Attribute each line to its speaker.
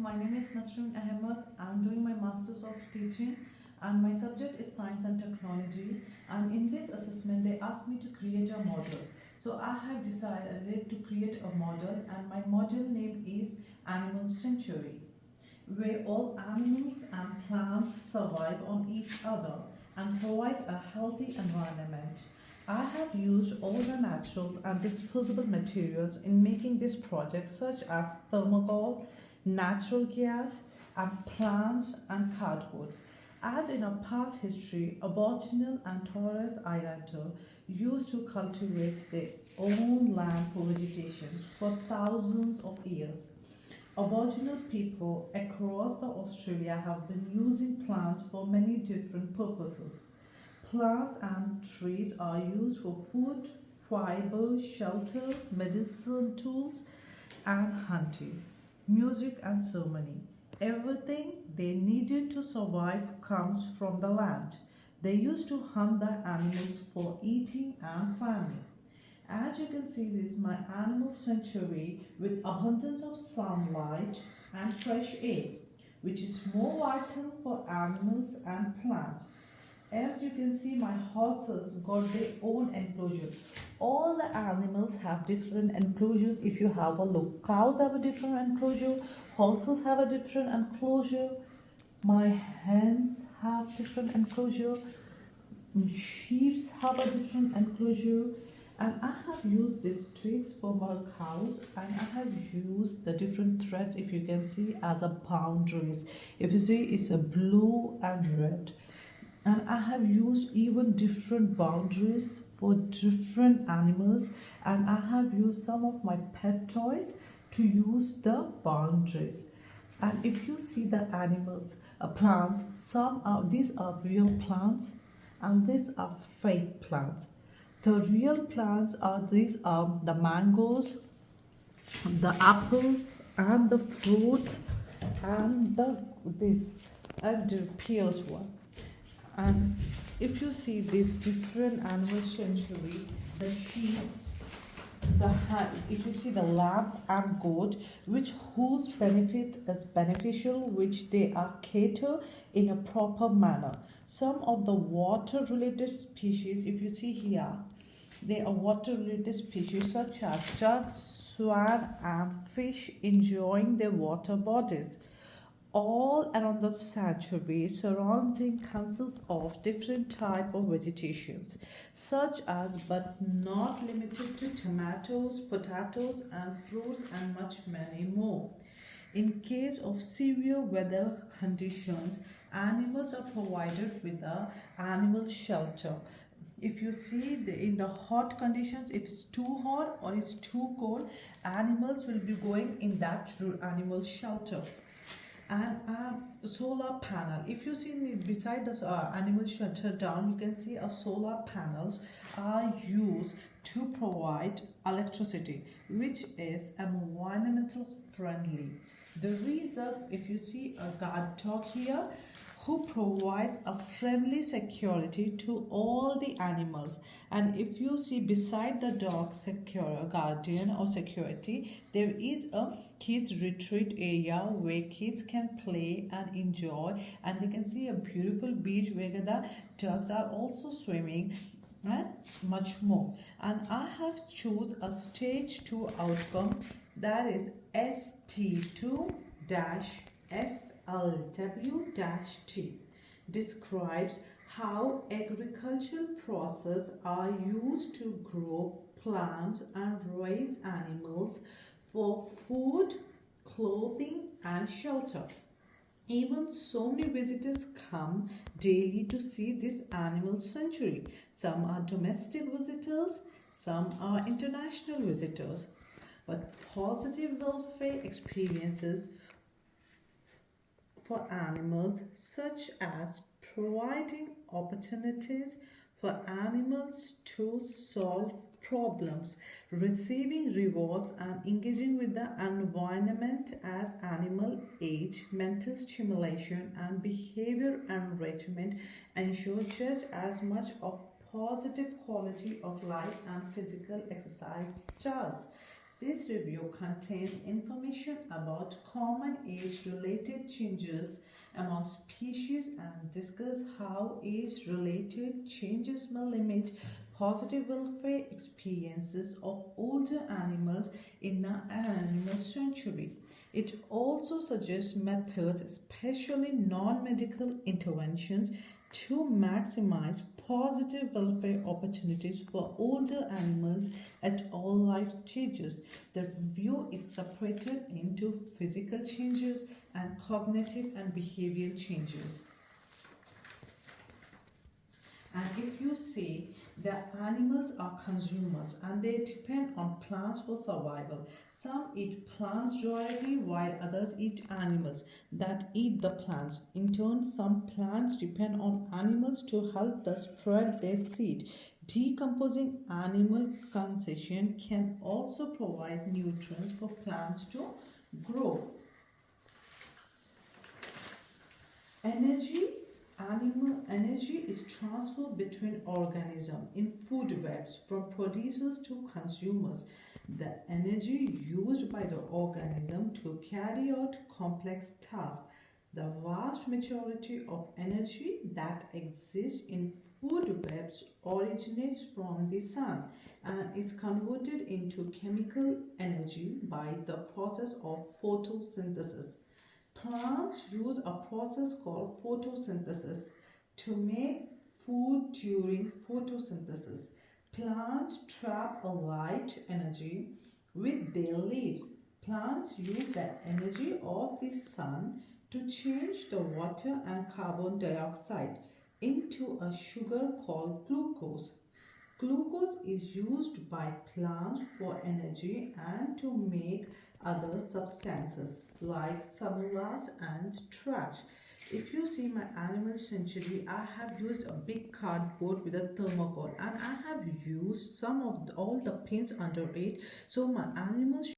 Speaker 1: my name is Nasreen Ahmed. I'm doing my Masters of Teaching and my subject is Science and Technology. And in this assessment, they asked me to create a model. So I have decided to create a model, and my model name is Animal Sanctuary, where all animals and plants survive on each other and provide a healthy environment. I have used all the natural and disposable materials in making this project, such as thermocol, natural gas, and plants and cardboard. As in our past history, Aboriginal and Torres Islander used to cultivate their own land for vegetation for thousands of years. Aboriginal people across the Australia have been using plants for many different purposes. Plants and trees are used for food, fiber, shelter, medicine tools, and hunting, music, and ceremony. Everything they needed to survive comes from the land. They used to hunt the animals for eating and farming. As you can see, this is my animal sanctuary with abundance of sunlight and fresh air, which is more vital for animals and plants. As you can see, my horses got their own enclosure. All the animals have different enclosures. If you have a look, cows have a different enclosure, horses have a different enclosure, my hens have different enclosure, sheep have a different enclosure, and I have used these tricks for my cows, and I have used the different threads, if you can see, as a boundaries. If you see, it's a blue and red, and I have used even different boundaries for different animals, and I have used some of my pet toys to use the boundaries. And if you see the animals, plants, these are real plants and these are fake plants. The real plants are these are the mangoes, the apples, and the fruits, and the pears one. And if you see these different animal sanctuaries, the sheep, if you see the lamb and goat, whose benefit is beneficial, which they are catered in a proper manner. Some of the water related species, if you see here, they are water related species such as duck, swan, and fish enjoying their water bodies. All around the sanctuary surrounding consists of different type of vegetations, such as but not limited to tomatoes, potatoes, and fruits, and much many more. In case of severe weather conditions, animals are provided with a animal shelter. If you see in the hot conditions, if it's too hot or it's too cold, animals will be going in that animal shelter. And a solar panel, if you see beside the animal shelter down, you can see solar panels are used to provide electricity, which is environmental friendly. The reason, if you see a guard dog here, who provides a friendly security to all the animals. And if you see beside the dog secure guardian or security, there is a kids retreat area where kids can play and enjoy, and they can see a beautiful beach where the dogs are also swimming and much more. And I have choose a stage 2 outcome, that is ST2-FLW-T, describes how agricultural processes are used to grow plants and raise animals for food, clothing, and shelter. Even so many visitors come daily to see this animal sanctuary. Some are domestic visitors, some are international visitors. But positive welfare experiences for animals, such as providing opportunities for animals to solve problems, receiving rewards, and engaging with the environment as animal age, mental stimulation, and behavior enrichment ensure just as much of positive quality of life and physical exercise does. This review contains information about common age-related changes among species and discuss how age-related changes may limit positive welfare experiences of older animals in an animal sanctuary. It also suggests methods, especially non-medical interventions, to maximize positive welfare opportunities for older animals at all life stages. The review is separated into physical changes and cognitive and behavioral changes. And if you see that animals are consumers and they depend on plants for survival, some eat plants directly while others eat animals that eat the plants. In turn, some plants depend on animals to help them spread their seed. Decomposing animal consumption can also provide nutrients for plants to grow. Animal energy is transferred between organisms in food webs from producers to consumers. The energy used by the organism to carry out complex tasks. The vast majority of energy that exists in food webs originates from the sun and is converted into chemical energy by the process of photosynthesis. Plants use a process called photosynthesis to make food during photosynthesis. Plants trap a light energy with their leaves. Plants use the energy of the sun to change the water and carbon dioxide into a sugar called glucose. Glucose is used by plants for energy and to make other substances like cellulose and starch. If you see my animal sanctuary, I have used a big cardboard with a thermocol and I have used all the pins under it so my animals